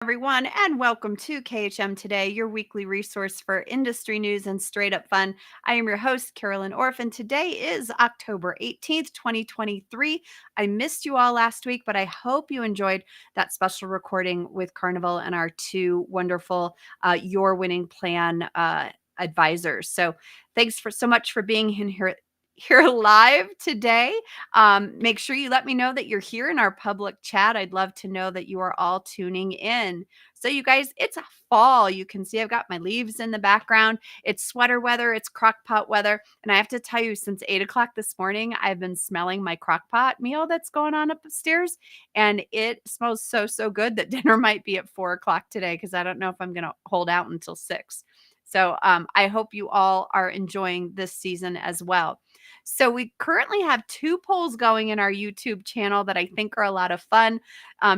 Everyone, and welcome to KHM Today, your weekly resource for industry news and straight up fun. I am your host, Carolyn Orphan. Today is October 18th, 2023. I missed you all last week, but I hope you enjoyed that special recording with Carnival and our two wonderful Your Winning Plan advisors. So thanks for so much for being in here live today. Make sure you let me know that you're here in our public chat. I'd love to know that you are all tuning in. So you guys, it's a fall. You can see I've got my leaves in the background. It's sweater weather. It's crock pot weather. And I have to tell you, since 8 o'clock this morning, I've been smelling my crock pot meal that's going on upstairs. And it smells so good that dinner might be at 4 o'clock today because I don't know if I'm going to hold out until 6. So I hope you all are enjoying this season as well. So we currently have two polls going in our YouTube channel that I think are a lot of fun.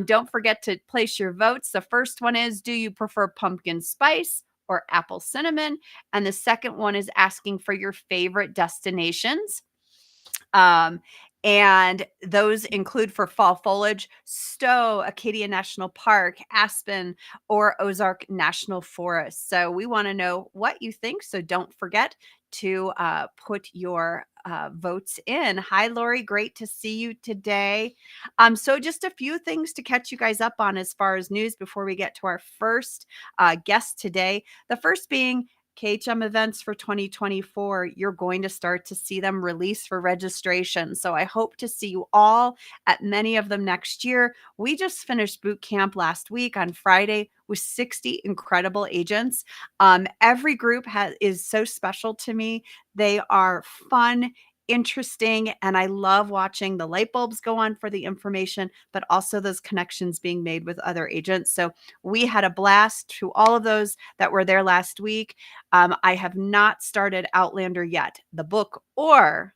Don't forget to place your votes. The first one is, do you prefer pumpkin spice or apple cinnamon? And the second one is asking for your favorite destinations. And those include for fall foliage, Stowe, Acadia National Park, Aspen, or Ozark National Forest. So we want to know what you think. So don't forget to put your votes in. Hi, Lori. Great to see you today. So just a few things to catch you guys up on as far as news before we get to our first guest today. The first being KHM events for 2024, you're going to start to see them release for registration. So I hope to see you all at many of them next year. We just finished boot camp last week on Friday with 60 incredible agents. Every group is so special to me. They are fun, interesting, and I love watching the light bulbs go on for the information, but also those connections being made with other agents. So we had a blast to all of those that were there last week. I have not started Outlander yet, the book or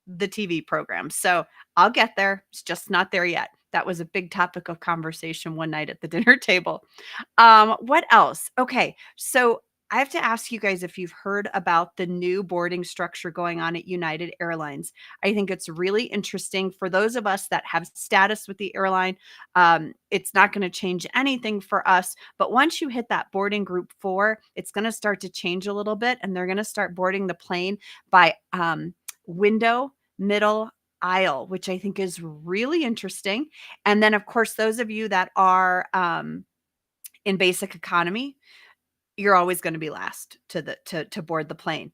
the TV program. So I'll get there. It's just not there yet. That was a big topic of conversation one night at the dinner table. What else? Okay. So I have to ask you guys if you've heard about the new boarding structure going on at United Airlines. I think it's really interesting for those of us that have status with the airline. It's not going to change anything for us, but once you hit that boarding group 4, it's going to start to change a little bit, and they're going to start boarding the plane by window, middle, aisle, which I think is really interesting. And then, of course, those of you that are in basic economy, you're always going to be last to board the plane.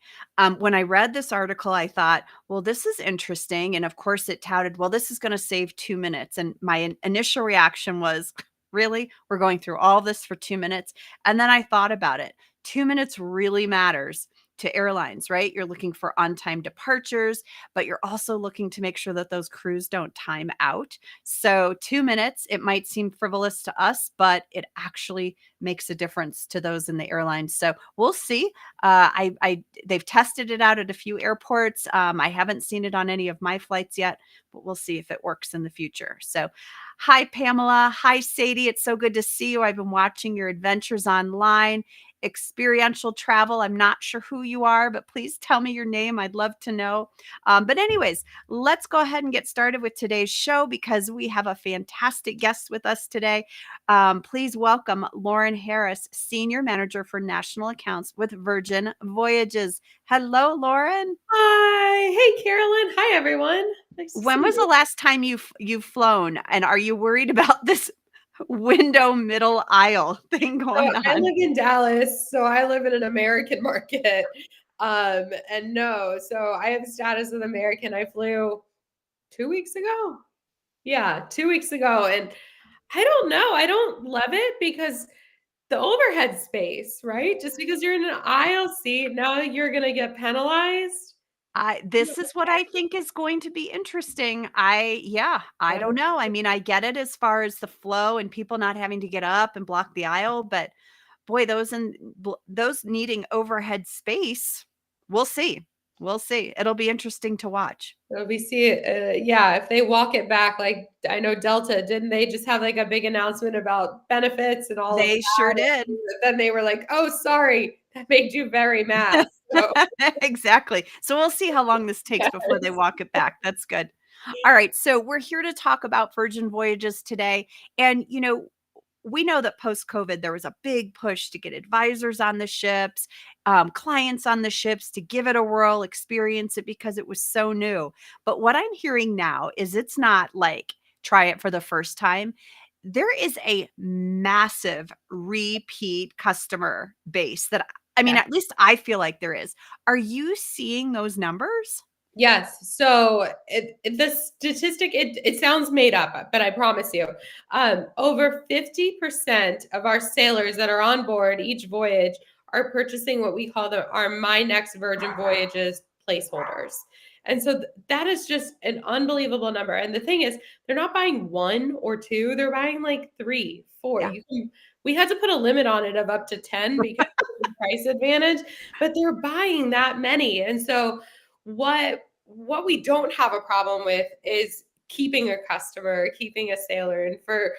When I read this article, I thought, well, this is interesting. And of course it touted, well, this is going to save 2 minutes. And my initial reaction was, really? We're going through all this for 2 minutes? And then I thought about it. 2 minutes really matters to airlines, right? You're looking for on-time departures, but you're also looking to make sure that those crews don't time out. So 2 minutes, it might seem frivolous to us, but it actually makes a difference to those in the airlines. So we'll see. They've tested it out at a few airports. I haven't seen it on any of my flights yet, but we'll see if it works in the future. So hi, Pamela. Hi, Sadie. It's so good to see you. I've been watching your adventures online. Experiential travel. I'm not sure who you are, but please tell me your name. I'd love to know. But anyways, let's go ahead and get started with today's show because we have a fantastic guest with us today. Please welcome Lauren Harris, Senior Manager for National Accounts with Virgin Voyages. Hello, Lauren. Hi. Hey, Carolyn. Hi, everyone. Nice to When see was you. the last time you've flown? And are you worried about this window middle aisle thing So going I on? live in Dallas, so I live in an American market. And no, so I have status with American. I flew 2 weeks ago. Yeah, 2 weeks ago. And I don't know. I don't love it because the overhead space, right? Just because you're in an aisle seat, now you're gonna get penalized. This is what I think is going to be interesting. I Yeah. don't know. I mean, I get it as far as the flow and people not having to get up and block the aisle, but boy, those needing overhead space, we'll see. We'll see. It'll be interesting to watch. So we see it, yeah, if they walk it back, like I know Delta, didn't they just have like a big announcement about benefits and all of They sure that? did. And then they were like, oh, sorry, that made you very mad. So, Exactly. So we'll see how long this takes before they yes. walk it back. That's good. All right. So we're here to talk about Virgin Voyages today. And, we know that post-COVID, there was a big push to get advisors on the ships, clients on the ships to give it a whirl, experience it because it was so new. But what I'm hearing now is it's not like try it for the first time. There is a massive repeat customer base that I mean, Yeah. at least I feel like there is. Are you seeing those numbers? Yes. So the statistic, it sounds made up, but I promise you, over 50% of our sailors that are on board each voyage are purchasing what we call our My Next Virgin Voyages placeholders. And so that is just an unbelievable number. And the thing is, they're not buying one or two, they're buying like three, four. Yeah. We had to put a limit on it of up to 10 because of the price advantage, but they're buying that many. And so what we don't have a problem with is keeping a customer, keeping a sailor. And for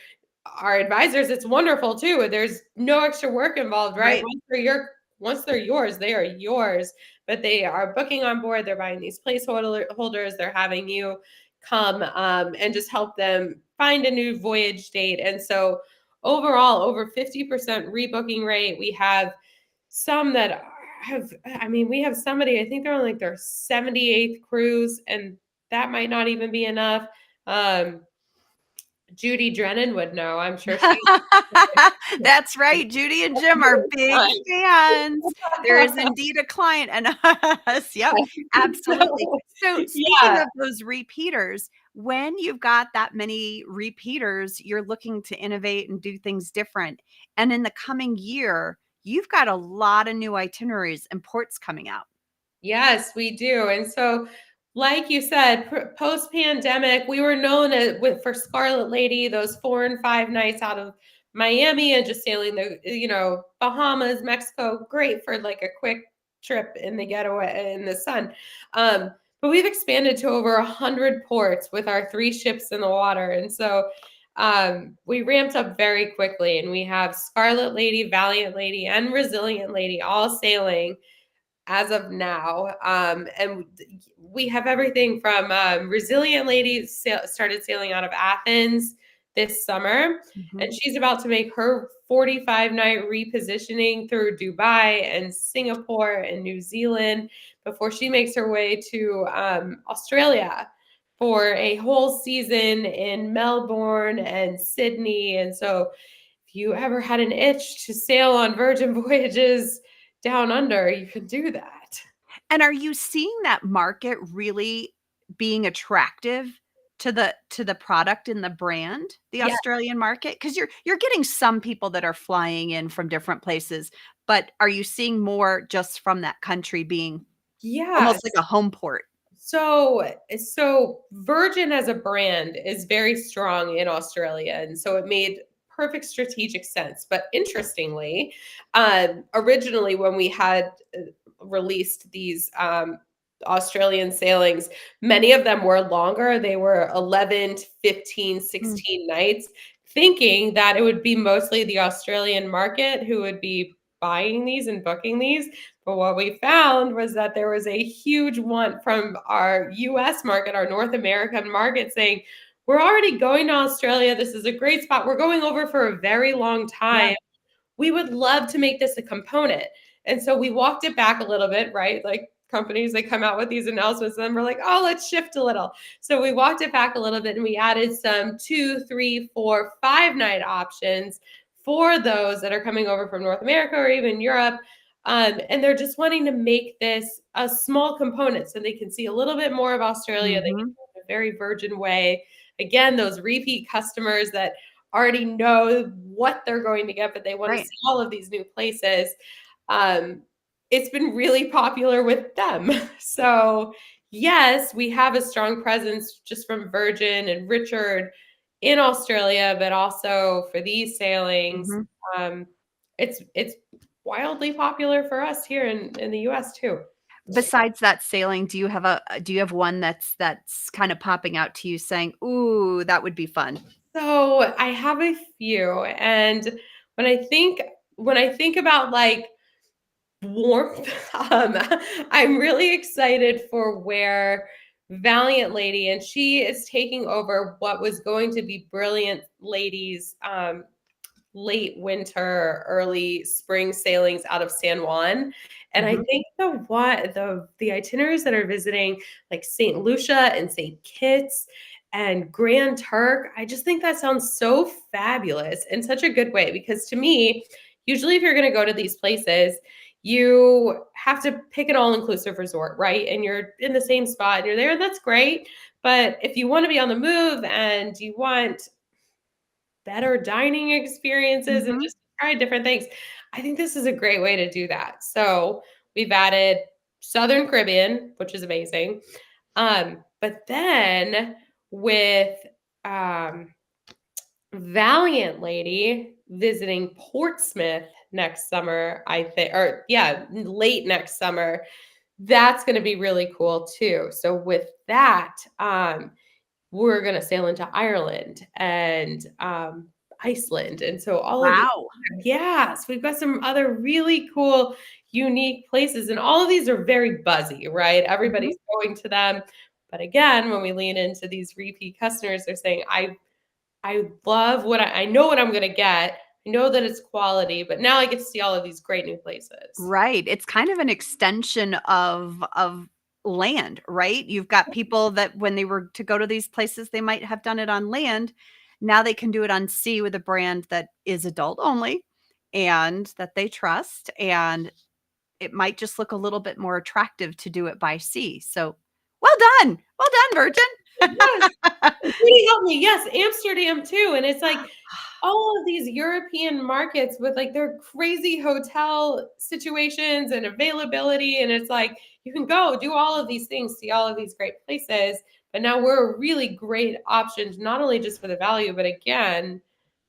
our advisors, it's wonderful too. There's no extra work involved, right? Right. Once they're yours, they are yours. But they are booking on board, they're buying these placeholders, they're having you come and just help them find a new voyage date. And so overall, over 50% rebooking rate. We have some that have, I mean, we have somebody, I think they're on like their 78th cruise, and that might not even be enough. Um, Judy Drennan would know. I'm sure she. That's right. Judy and Jim are big fans. There is indeed a client and us. Yep, absolutely. So, So, speaking yeah. of those repeaters, when you've got that many repeaters, you're looking to innovate and do things different. And in the coming year, you've got a lot of new itineraries and ports coming out. Yes, we do. And so, like you said, post pandemic, we were known for Scarlet Lady, those 4 and 5 nights out of Miami and just sailing the Bahamas, Mexico, great for like a quick trip in the getaway in the sun. But we've expanded to over 100 ports with our 3 ships in the water. And so we ramped up very quickly, and we have Scarlet Lady, Valiant Lady, and Resilient Lady all sailing as of now. And we have everything from Resilient Lady started sailing out of Athens this summer, Mhm. and she's about to make her 45-night repositioning through Dubai and Singapore and New Zealand before she makes her way to Australia for a whole season in Melbourne and Sydney. And so if you ever had an itch to sail on Virgin Voyages down under, you can do that. And are you seeing that market really being attractive to the product and the brand, the Yeah. Australian market? Because you're getting some people that are flying in from different places, but are you seeing more just from that country being almost like Yes. a home port? So Virgin as a brand is very strong in Australia, and so it made perfect strategic sense. But interestingly, originally when we had released these Australian sailings, many of them were longer. They were 11 to 15, Mm, 16 nights, thinking that it would be mostly the Australian market who would be buying these and booking these. But what we found was that there was a huge want from our US market, our North American market, saying, we're already going to Australia. This is a great spot. We're going over for a very long yeah. time. We would love to make this a component. And so we walked it back a little bit, right? Like companies, they come out with these announcements and we're like, oh, let's shift a little. So we walked it back a little bit and we added some 2, 3, 4, 5 night options for those that are coming over from North America or even Europe. And they're just wanting to make this a small component so they can see a little bit more of Australia. They can Mhm. do it in a very virgin way. Again, those repeat customers that already know what they're going to get, but they want to Right. see all of these new places. Um, it's been really popular with them. So, yes, we have a strong presence just from Virgin and Richard in Australia, but also for these sailings, Mhm. um, it's wildly popular for us here in the US too. Besides that sailing, do you have one that's kinda popping out to you saying, "Ooh, that would be fun"? So I have a few, and when I think when I think about like warmth. I'm really excited for where Valiant Lady, and she is taking over what was going to be Brilliant Ladies late winter, early spring sailings out of San Juan. And I Mhm. think the itineraries that are visiting like St. Lucia and St. Kitts and Grand Turk, I just think that sounds so fabulous in such a good way because to me, usually if you're going to go to these places, you have to pick an all-inclusive resort, right? And you're in the same spot and you're there, that's great. But if you want to be on the move and you want better dining experiences and Mhm. just try different things, I think this is a great way to do that. So we've added Southern Caribbean, which is amazing. But then with um, Valiant Lady visiting Portsmouth next summer, I think, or yeah, late next summer, that's going to be really cool too. So with that, we're going to sail into Ireland and Iceland. And so all of these, Wow. yeah, so we've got some other really cool, unique places. And all of these are very buzzy, right? Mhm. Everybody's going to them. But again, when we lean into these repeat customers, they're saying, I love I know what I'm going to get. I know that it's quality, but now I get to see all of these great new places. Right. It's kind of an extension of land, right? You've got people that when they were to go to these places, they might have done it on land. Now they can do it on sea with a brand that is adult only and that they trust, and it might just look a little bit more attractive to do it by sea. So, well done. Well done, Yes. Virgin. Somebody help me. Yes, Amsterdam too. And it's like all of these European markets with like their crazy hotel situations and availability. And it's like you can go do all of these things, see all of these great places. But now we're a really great option, not only just for the value, but again,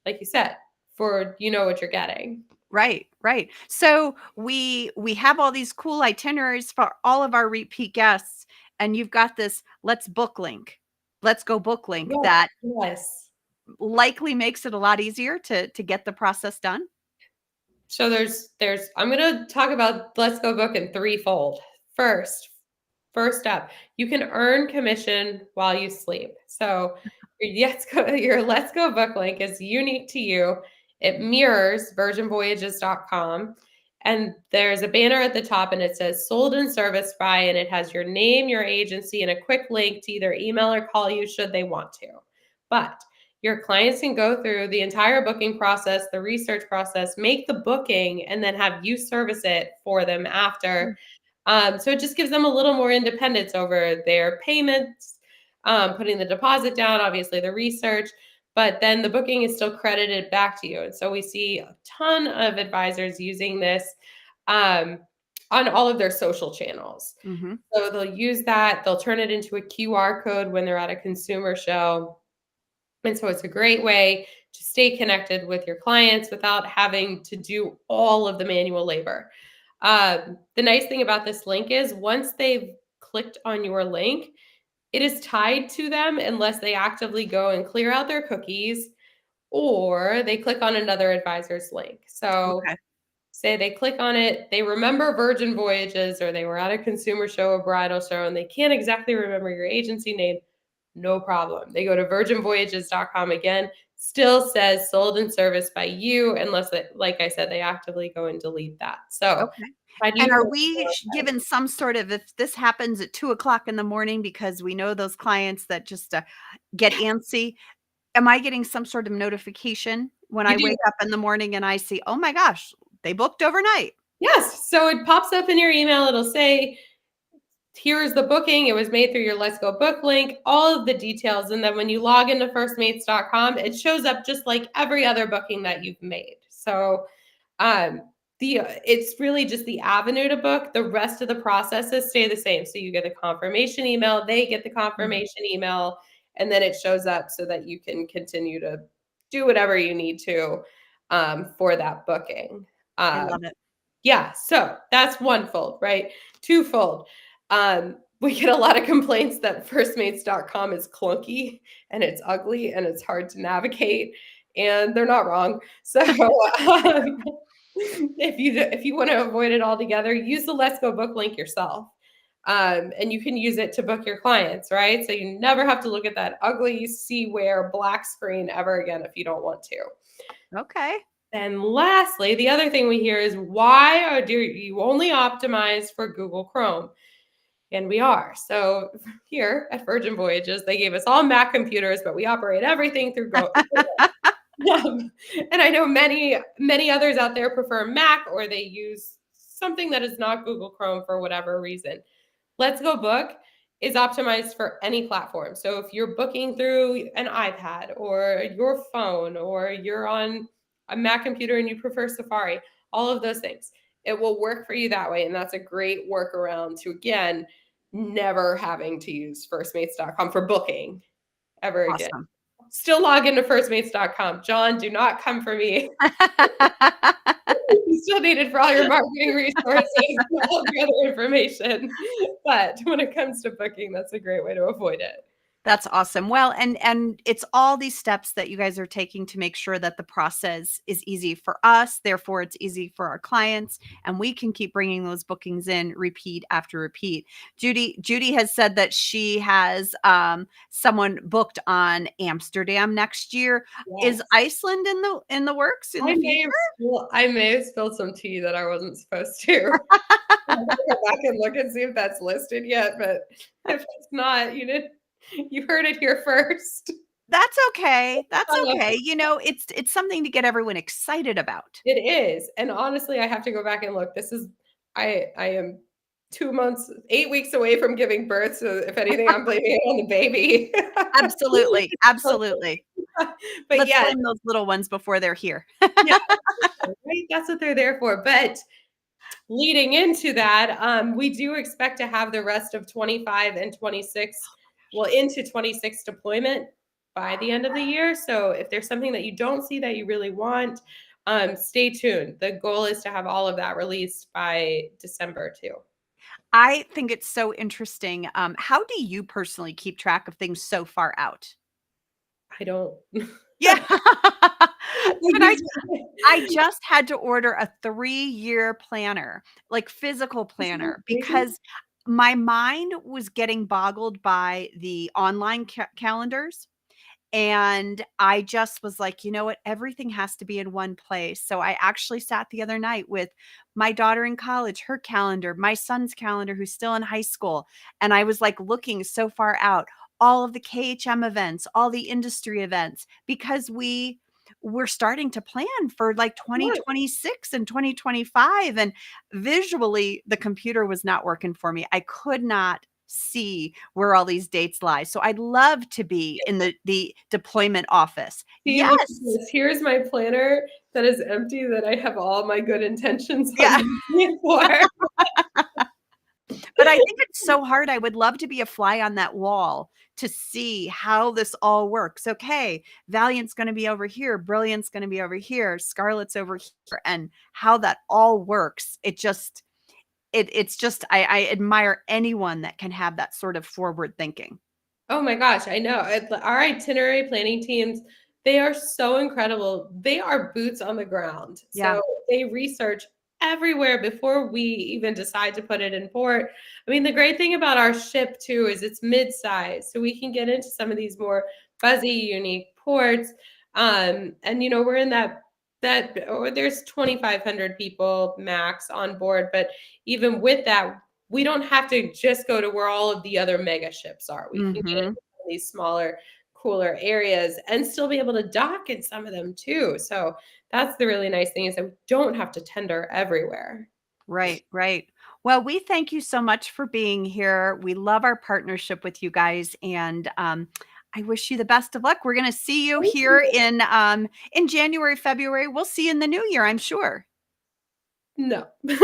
like you said, for you know what you're getting. Right, right. So we have all these cool itineraries for all of our repeat guests, and you've got this let's book link. Let's go book link Yes. that Yes. likely makes it a lot easier to get the process done. So there's I'm gonna talk about Let's Go Book in threefold. First up, you can earn commission while you sleep. So your Let's Go Book link is unique to you. It mirrors virginvoyages.com. And there's a banner at the top and it says sold and serviced by, and it has your name, your agency, and a quick link to either email or call you should they want to. But your clients can go through the entire booking process, the research process, make the booking, and then have you service it for them after. So it just gives them a little more independence over their payments, putting the deposit down, obviously the research, but then the booking is still credited back to you. And so we see a ton of advisors using this um, on all of their social channels. Mhm. So they'll use that, they'll turn it into a QR code when they're at a consumer show. And so it's a great way to stay connected with your clients without having to do all of the manual labor. The nice thing about this link is once they've clicked on your link, it is tied to them unless they actively go and clear out their cookies or they click on another advisor's link. So, Okay. say they click on it, they remember Virgin Voyages or they were at a consumer show, a bridal show, and they can't exactly remember your agency name. No problem. They go to virginvoyages.com again, still says sold and serviced by you, unless, like I said, they actively go and delete that. So, Okay. how do And you are feel we about that? given some sort of if this happens at 2 o'clock in the morning because we know those clients that just get antsy, am I getting some sort of notification when You I do. wake up in the morning and I see, oh my gosh, they booked overnight? Yes. So it pops up in your email. It'll say, here's the booking. It was made through your Let's Go Book link, all of the details. And then when you log into firstmates.com, it shows up just like every other booking that you've made. So um, it's really just the avenue to book. The rest of the processes stay the same. So you get a confirmation email, they get the Mhm. confirmation email, and then it shows up so that you can continue to do whatever you need to for that booking. I Um, love it. yeah, so that's one fold, right? Twofold. We get a lot of complaints that firstmates.com is clunky and it's ugly and it's hard to navigate, and they're not wrong. So um, if you want to avoid it altogether, use the Let's Go Book link yourself. And you can use it to book your clients, right? So you never have to look at that ugly see where black screen ever again if you don't want to. Okay. then lastly, the other thing we hear is why do you only optimize for Google Chrome? And we are. So here at Virgin Voyages, they gave us all Mac computers, but we operate everything through Go. And I know many others out there prefer Mac or they use something that is not Google Chrome for whatever reason. Let's Go Book is optimized for any platform. So if you're booking through an iPad or your phone or you're on a Mac computer and you prefer Safari, all of those things, it will work for you that way. And that's a great workaround to, again, never having to use firstmates.com for booking ever again. Awesome. Still log into firstmates.com. John, do not come for me. You still need it for all your marketing resources and all the other information. But when it comes to booking, that's a great way to avoid it. That's awesome. Well, and it's all these steps that you guys are taking to make sure that the process is easy for us, therefore it's easy for our clients, and we can keep bringing those bookings in repeat after repeat. Judy has said that she has someone booked on Amsterdam next year. Yes. Is Iceland in the works in the future? I may have spilled some tea that I wasn't supposed to. I'll go back and look and see if that's listed yet. But if it's not, you heard it here first. That's okay. That's okay. You know, it's something to get everyone excited about. It is. And honestly, I have to go back and look. I am 2 months, 8 weeks away from giving birth. So if anything, I'm blaming it on the baby. Absolutely. Absolutely. But Let's yeah, blame those little ones before they're here. yeah, right. That's what they're there for. But leading into that, we do expect to have the rest of 25 and 26, well, into 26 deployment by the end of the year. So if there's something that you don't see that you really want, stay tuned. The goal is to have all of that released by December too. I think it's so interesting. How do you personally keep track of things so far out? I don't. Yeah. But I just had to order a 3-year planner, like physical planner, because my mind was getting boggled by the online calendars. And I just was like, you know what? Everything has to be in one place. So I actually sat the other night with my daughter in college, her calendar, my son's calendar, who's still in high school. And I was like looking so far out, all of the KHM events, all the industry events, because we're starting to plan for like 2026 and 2025. And visually, the computer was not working for me. I could not see where all these dates lie. So I'd love to be in the deployment office. See, look at Yes. this. Here's my planner that is empty that I have all my good intentions on Yeah. using it for. But I think it's so hard. I would love to be a fly on that wall to see how this all works. Okay, Valiant's going to be over here, Brilliant's going to be over here, Scarlet's over here, and how that all works. It's just I admire anyone that can have that sort of forward thinking. Oh my gosh, I know. Our itinerary planning teams, they are so incredible. They are boots on the ground. Yeah. So they research everywhere before we even decide to put it in port. I mean, the great thing about our ship too is it's mid-size, so we can get into some of these more buzzy, unique ports. And we're in there's 2,500 people max on board, but even with that, we don't have to just go to where all of the other mega ships are. We can get into these smaller, cooler areas and still be able to dock in some of them too. So that's the really nice thing is that we don't have to tender everywhere. Right, right. Well, we thank you so much for being here. We love our partnership with you guys, and I wish you the best of luck. We're going to see you Thank here you. in January, February. We'll see you in the new year, I'm sure. No. No,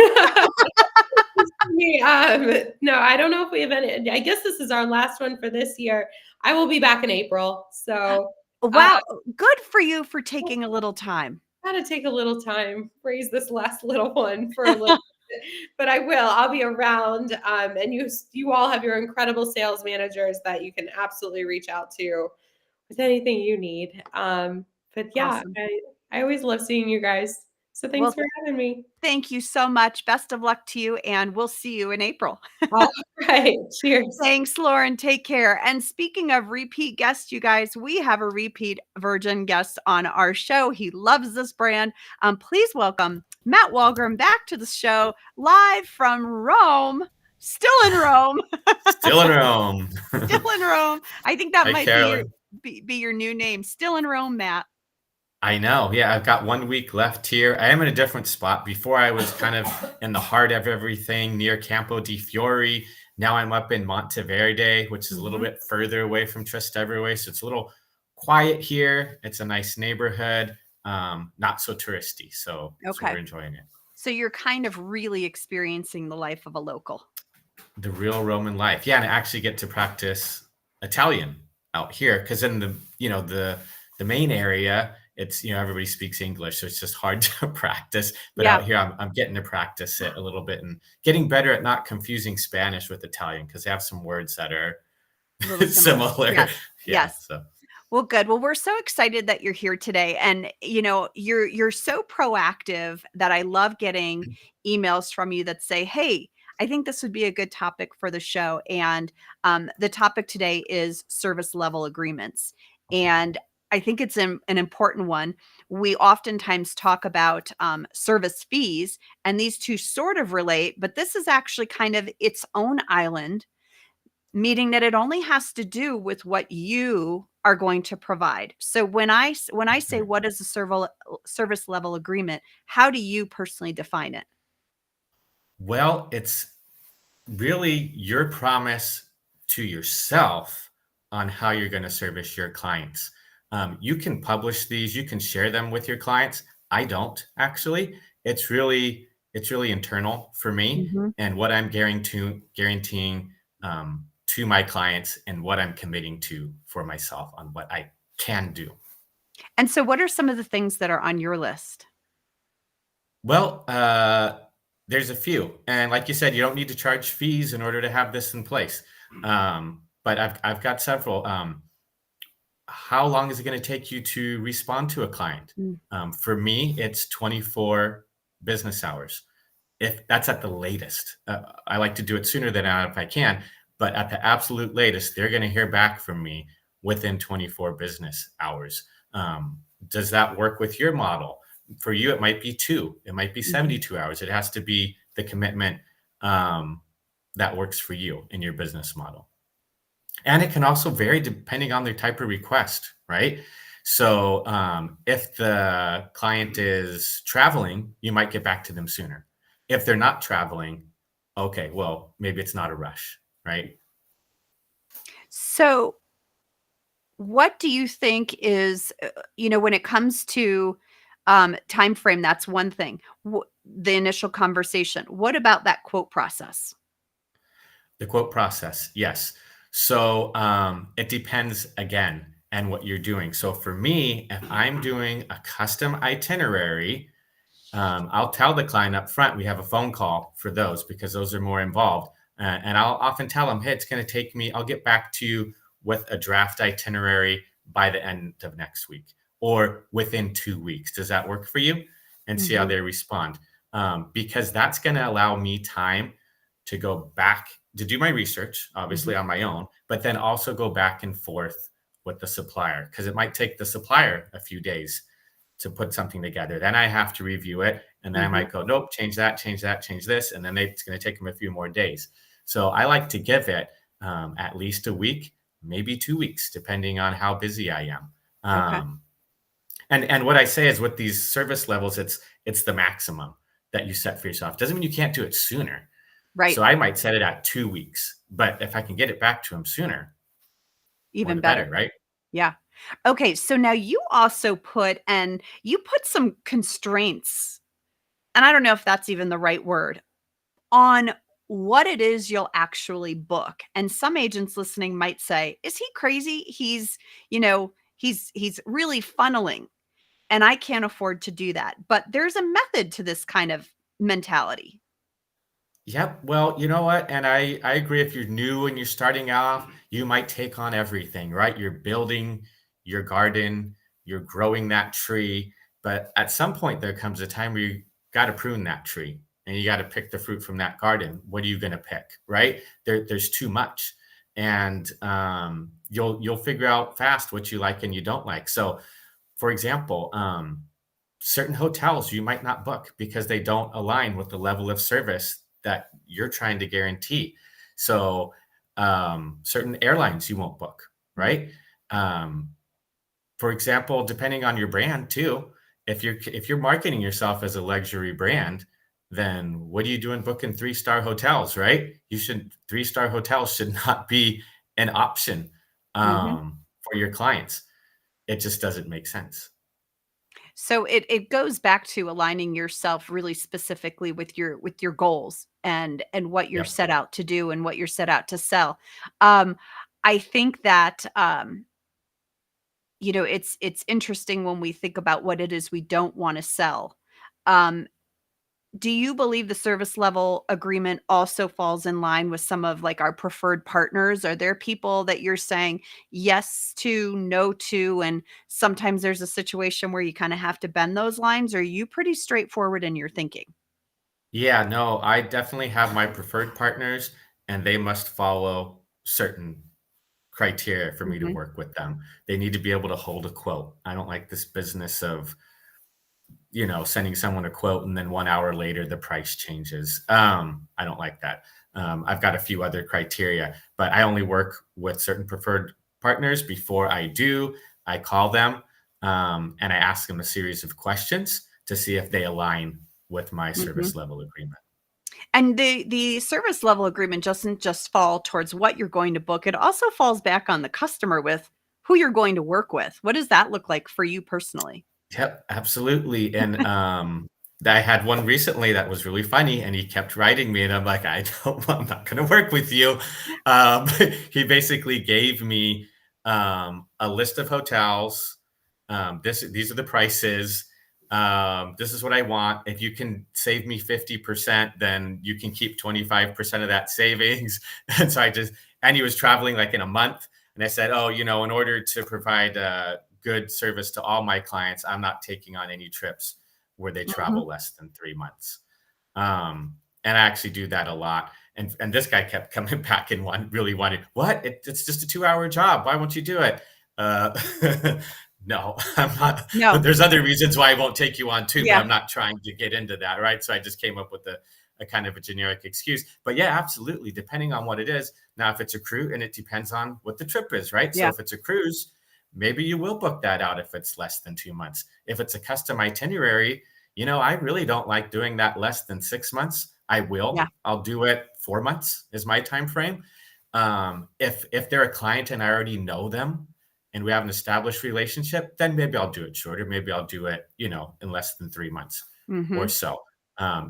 I don't know if we have any. I guess this is our last one for this year. I will be back in April. So Wow, good for you for taking a little time. gotta take a little time, raise this last little one for a little bit, but I will. I'll be around, and you all have your incredible sales managers that you can absolutely reach out to with anything you need. But yeah, Awesome. I always love seeing you guys. So Well, thanks for having me. thank you so much. Best of luck to you, and we'll see you in April. All right. Cheers. Thanks, Lauren. Take care. And speaking of repeat guests, you guys, we have a repeat Virgin guest on our show. He loves this brand. Please welcome Matt Wahlgren back to the show live from Rome. Still in Rome. Still in Rome. Still in Rome. I think that Hi, might be Carolyn. your new name. Still in Rome, Matt. I know. Yeah, I've got 1 week left here. I am in a different spot. Before I was kind of in the heart of everything near Campo di Fiori. Now I'm up in Monteverde, which is a little Mhm. bit further away from Trastevere. So it's a little quiet here. It's a nice neighborhood, not so touristy. So Okay. we're enjoying it. So you're kind of really experiencing the life of a local. The real Roman life. Yeah, and I actually get to practice Italian out here because in the main area, it's everybody speaks English, so it's just hard to practice. But Yeah, out here, I'm getting to practice it a little bit and getting better at not confusing Spanish with Italian because they have some words that are a little similar. similar. Yes. Yeah, Yes. so Well, good. Well, we're so excited that you're here today, and you're so proactive that I love getting emails from you that say, "Hey, I think this would be a good topic for the show." And the topic today is service level agreements, and I think it's an important one. We oftentimes talk about service fees, and these two sort of relate, but this is actually kind of its own island, meaning that it only has to do with what you are going to provide. So when I say mhm. what is a service level agreement, how do you personally define it? Well, it's really your promise to yourself on how you're going to service your clients. You can publish these, you can share them with your clients. I don't actually. It's really internal for me Mhm. and what I'm guaranteeing to my clients and what I'm committing to for myself on what I can do. And so what are some of the things that are on your list? Well, there's a few, and like you said, you don't need to charge fees in order to have this in place. But I've got several. How long is it going to take you to respond to a client? Mm, For me, it's 24 business hours. If that's at the latest, I like to do it sooner than that if I can. But at the absolute latest, they're going to hear back from me within 24 business hours. Does that work with your model? For you, it might be two, it might be mhm. 72 hours. It has to be the commitment um, that works for you in your business model. And it can also vary depending on their type of request, right? So if the client is traveling, you might get back to them sooner. If they're not traveling, okay, well, maybe it's not a rush, right? So what do you think is, when it comes to time frame, that's one thing. The initial conversation. What about that quote process? The quote process, yes. So it depends again and what you're doing. So for me, if I'm doing a custom itinerary, I'll tell the client up front we have a phone call for those because those are more involved. And I'll often tell them, hey, it's going to take me, I'll get back to you with a draft itinerary by the end of next week or within 2 weeks. Does that work for you? And see how Mhm, they respond. Because that's going to allow me time to go back to do my research, mhm, obviously on my own, but then also go back and forth with the supplier because it might take the supplier a few days to put something together. Then I have to review it. And then I mhm. might go, nope, change that, change this. And then it's going to take them a few more days. So I like to give it at least a week, maybe 2 weeks, depending on how busy I am. Okay. And what I say is with these service levels, it's the maximum that you set for yourself. Doesn't mean you can't do it sooner. Right. So I might set it at 2 weeks, but if I can get it back to them sooner, more Even the better, better. right? Yeah. Okay, so now you put some constraints, and I don't know if that's even the right word, on what it is you'll actually book. And some agents listening might say, "Is he crazy? He's really funneling, and I can't afford to do that." But there's a method to this kind of mentality. Yep. Well, you know what? And I agree. If you're new and you're starting off, you might take on everything, right? You're building your garden, you're growing that tree. But at some point, there comes a time where you got to prune that tree and you got to pick the fruit from that garden. What are you going to pick? Right? There's too much, and you'll figure out fast what you like and you don't like. So, for example, certain hotels you might not book because they don't align with the level of service that you're trying to guarantee. So, certain airlines you won't book, right? Um, for example, depending on your brand too, if you're marketing yourself as a luxury brand, then what are you doing booking three-star hotels, right? You should Three-star hotels should not be an option Mhm. for your clients. It just doesn't make sense. So it goes back to aligning yourself really specifically with your goals and what you're Yep. set out to do and what you're set out to sell. Um, I think that it's interesting when we think about what it is we don't want to sell. Um, do you believe the service level agreement also falls in line with some of like our preferred partners? Are there people that you're saying yes to, no to, and sometimes there's a situation where you kind of have to bend those lines? Or are you pretty straightforward in your thinking? Yeah, no, I definitely have my preferred partners, and they must follow certain criteria for me to Hmm. work with them. They need to be able to hold a quote. I don't like this business of, sending someone a quote and then 1 hour later the price changes. I don't like that. I've got a few other criteria, but I only work with certain preferred partners. Before I do, I call them and I ask them a series of questions to see if they align with my Hmm. service level agreement. And the service level agreement doesn't just fall towards what you're going to book. It also falls back on the customer with who you're going to work with. What does that look like for you personally? Yep, absolutely. And I had one recently that was really funny, and he kept writing me, and I'm like, I'm not going to work with you. Um, he basically gave me a list of hotels. These are the prices. This is what I want. If you can save me 50%, then you can keep 25% of that savings. And so and he was traveling like in a month. And I said, oh, in order to provide good service to all my clients, I'm not taking on any trips where they Mhm. travel less than 3 months. And I actually do that a lot. And this guy kept coming back and really wanted, what? It's just a 2 hour job. Why won't you do it? Uh, no, I'm not. No. There's other reasons why I won't take you on too, but Yeah. I'm not trying to get into that. Right. So I just came up with a kind of a generic excuse. But yeah, absolutely. Depending on what it is. Now, if it's a cruise, and it depends on what the trip is, right? So Yeah. if it's a cruise, maybe you will book that out if it's less than 2 months. If it's a custom itinerary, I really don't like doing that less than 6 months. Yeah. I'll do it 4 months is my time frame. If they're a client and I already know them and we have an established relationship, then maybe I'll do it shorter. Maybe I'll do it, in less than 3 months or Mhm. so.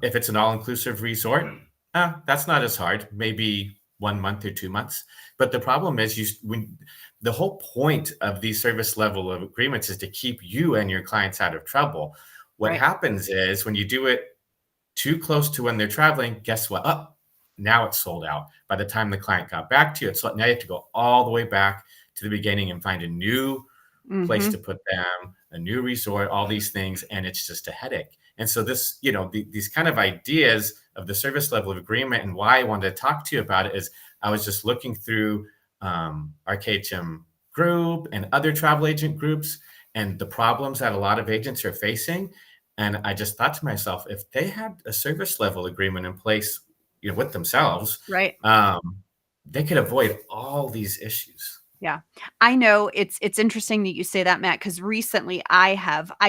If it's an all-inclusive resort, that's not as hard. Maybe 1 month or 2 months. But the problem is when the whole point of these service level of agreements is to keep you and your clients out of trouble. What Right. happens is when you do it too close to when they're traveling, guess what? Oh, now it's sold out. By the time the client got back to you, now you have to go all the way back to the beginning and find a new place to Mhm. put them, a new resort, all these things, and it's just a headache. And so this, these kind of ideas of the service level of agreement and why I wanted to talk to you about it is I was just looking through our KHM group and other travel agent groups and the problems that a lot of agents are facing. And I just thought to myself, if they had a service level agreement in place, with themselves, Right. um, they could avoid all these issues. Yeah. I know it's interesting that you say that, Matt, because recently I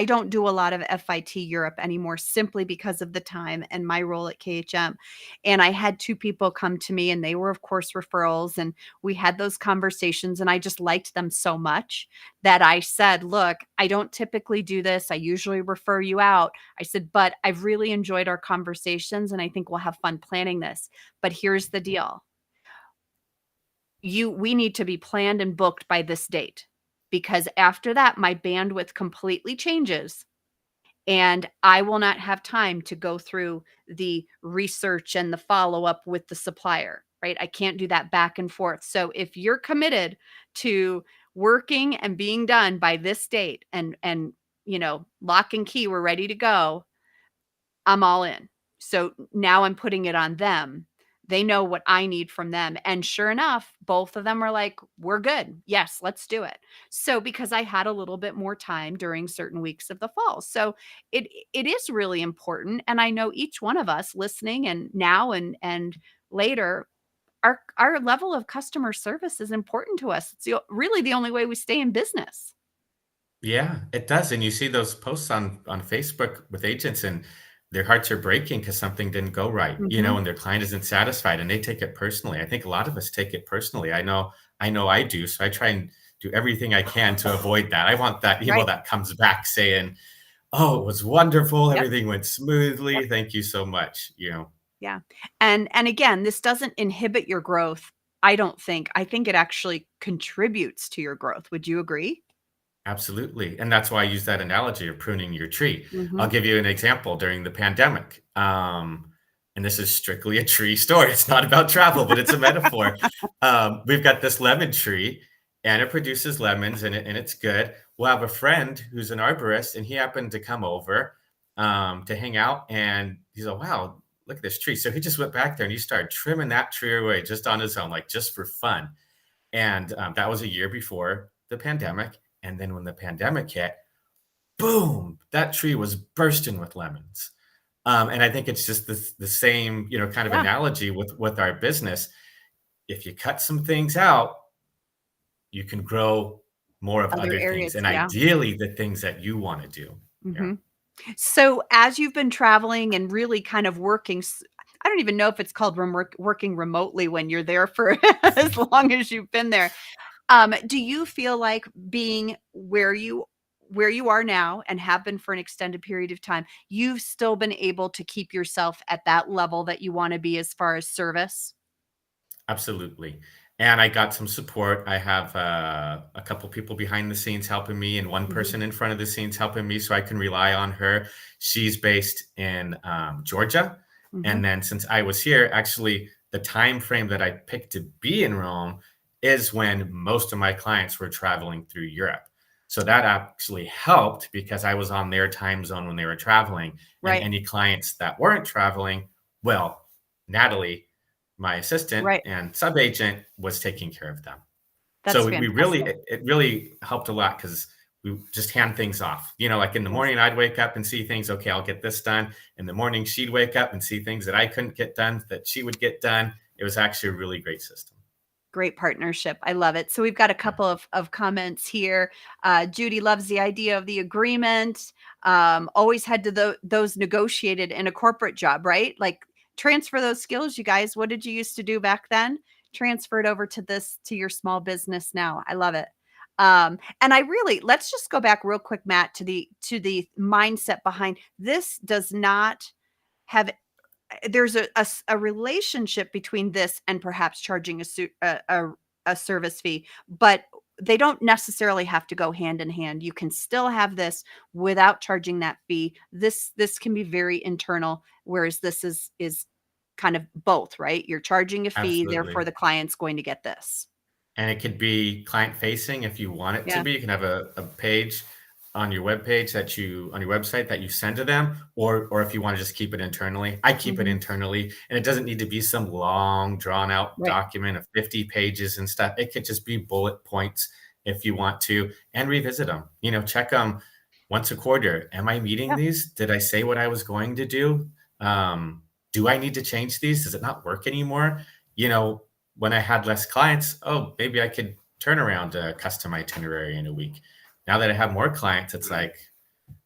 don't do a lot of FIT Europe anymore simply because of the time and my role at KHM. And I had two people come to me and they were, of course, referrals. And we had those conversations and I just liked them so much that I said, look, I don't typically do this. I usually refer you out. I said, but I've really enjoyed our conversations and I think we'll have fun planning this. But here's the deal. We need to be planned and booked by this date because after that my bandwidth completely changes and I will not have time to go through the research and the follow-up with the supplier, right? I can't do that back and forth. So if you're committed to working and being done by this date and lock and key, we're ready to go. I'm all in. So now I'm putting it on them. They know what I need from them. And sure enough, both of them are like, we're good. Yes, let's do it. So because I had a little bit more time during certain weeks of the fall. So it is really important. And I know each one of us listening and now and later, our level of customer service is important to us. It's really the only way we stay in business. Yeah, it does, and you see those posts on Facebook with agents, and their hearts are breaking because something didn't go right, Mhm. and their client isn't satisfied, and they take it personally. I think a lot of us take it personally. I know I do, so I try and do everything I can to avoid that. I want that email Right. that comes back saying, "Oh, it was wonderful. Yep. Everything went Yep. smoothly. Thank you so much." Yeah. And again, this doesn't inhibit your growth, I don't think. I think it actually contributes to your growth. Would you agree? Absolutely. And that's why I use that analogy of pruning your tree. I'll Mhm. give you an example during the pandemic. And this is strictly a tree story. It's not about travel, but it's a metaphor. We've got this lemon tree and it produces lemons and it's good. We'll have a friend who's an arborist and he happened to come over to hang out and he's like, wow, look at this tree. So he just went back there and he started trimming that tree away just on his own, like just for fun. And that was a year before the pandemic. And then when the pandemic hit, boom, that tree was bursting with lemons. And I think it's just the same, kind of Yeah. analogy with our business. If you cut some things out, you can grow more of Other other things, areas, and yeah. ideally the things that you want to do. Yeah, Mhm. So, as you've been traveling and really kind of working I don't even know if it's called working remotely when you're there for as long as you've been there. Do you feel like being where you are now and have been for an extended period of time, you've still been able to keep yourself at that level that you wanna be as far as service? absolutely. And I got some support. I have a couple people behind the scenes helping me, and one Mhm. person in front of the scenes helping me, so I can rely on her. She's based in Georgia, Mhm. and then since I was here, actually, the time frame that I picked to be in Rome is when most of my clients were traveling through Europe. So that actually helped because I was on their time zone when they were traveling, and Right. any clients that weren't traveling, well, Natalie, my assistant Right. and sub agent, was taking care of them. So That's we really fantastic. it really helped a lot because we just hand things off. Like in the Yes. morning, I'd wake up and see things. Okay, I'll get this done. In the morning, she'd wake up and see things that I couldn't get done that she would get done. It was actually a really great system. Great partnership. I love it. So we've got a Yeah, couple of comments here. Judy loves the idea of the agreement. Always had to those negotiated in a corporate job, right? Like transfer those skills, you guys. What did you used to do back then? Transfer it over to your small business now. I love it. And I really let's just go back real quick, Matt, to the mindset behind this. Does not have there's a relationship between this and perhaps charging a service fee, but they don't necessarily have to go hand in hand. You can still have this without charging that fee. This can be very internal, whereas this is kind of both, right? You're charging a fee, therefore absolutely. the client's going to get this. And it could be client facing if you want it to Yeah. be. You can have a page on your web page on your website that you send to them, or if you want to just keep it internally. I keep it Mhm. internally, and it doesn't need to be some long, drawn out Right. document of 50 pages and stuff. It could just be bullet points if you want to, and revisit them. Check them once a quarter. Am I meeting Yeah. these? Did I say what I was going to do? Do I need to change these? Does it not work anymore? You know, when I had less clients, oh, maybe I could turn around a custom itinerary in a week. Now that I have more clients, it's like,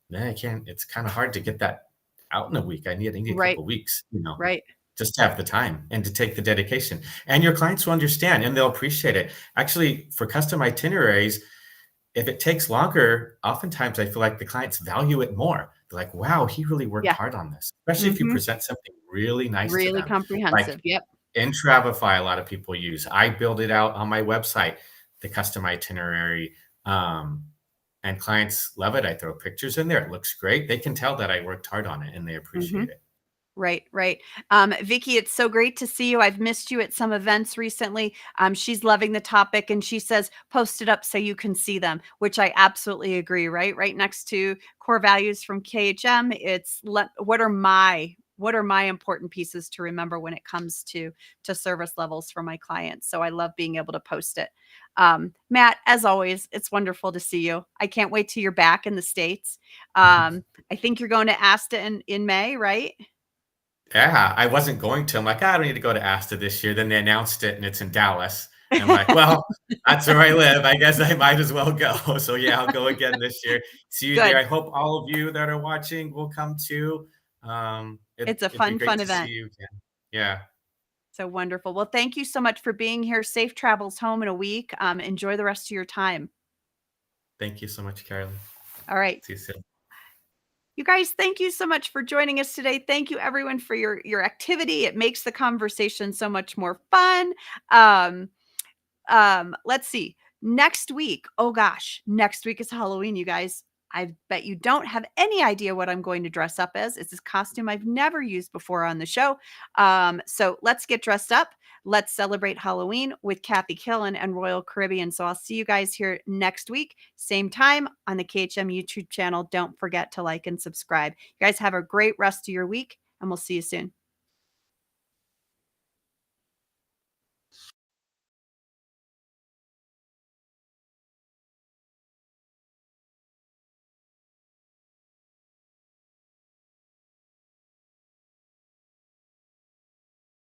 man, I can't. It's kind of hard to get that out in a week. I need a Right. couple weeks, Right. just to have the time and to take the dedication. And your clients will understand and they'll appreciate it. Actually, for custom itineraries, if it takes longer, oftentimes I feel like the clients value it more. They're like, wow, he really worked Yeah. hard on this, especially if you Mhm. present something really nice to Really them. Like comprehensive. Yep. in Travefy, a lot of people use. I build it out on my website, the custom itinerary, um, and clients love it. I throw pictures in there. It looks great. They can tell that I worked hard on it, and they appreciate Mhm. it. Right, right. Vicky, it's so great to see you. I've missed you at some events recently. She's loving the topic and she says, post it up so you can see them, which I absolutely agree, right? Right next to core values from KHM, it's what are my important pieces to remember when it comes to service levels for my clients. So I love being able to post it. Matt, as always, it's wonderful to see you. I can't wait till you're back in the States. I think you're going to ASTA in May, right? Yeah, I wasn't going to. I'm like, I don't need to go to ASTA this year. Then they announced it and it's in Dallas. And I'm like, well, that's where I live. I guess I might as well go. So yeah, I'll go again this year. See you there. Good. I hope all of you that are watching will come too. It's a It'd be great fun to see event. you again. Yeah. So wonderful. Well, thank you so much for being here. Safe travels home in a week. Enjoy the rest of your time. Thank you so much, Carolyn. All right. See you soon. You guys, thank you so much for joining us today. Thank you everyone for your activity. It makes the conversation so much more fun. Let's see. Next week, oh gosh, next week is Halloween, you guys. I bet you don't have any idea what I'm going to dress up as. It's this costume I've never used before on the show. So let's get dressed up. Let's celebrate Halloween with Kathy Killen and Royal Caribbean. So I'll see you guys here next week, same time on the KHM YouTube channel. Don't forget to like and subscribe. You guys have a great rest of your week, and we'll see you soon.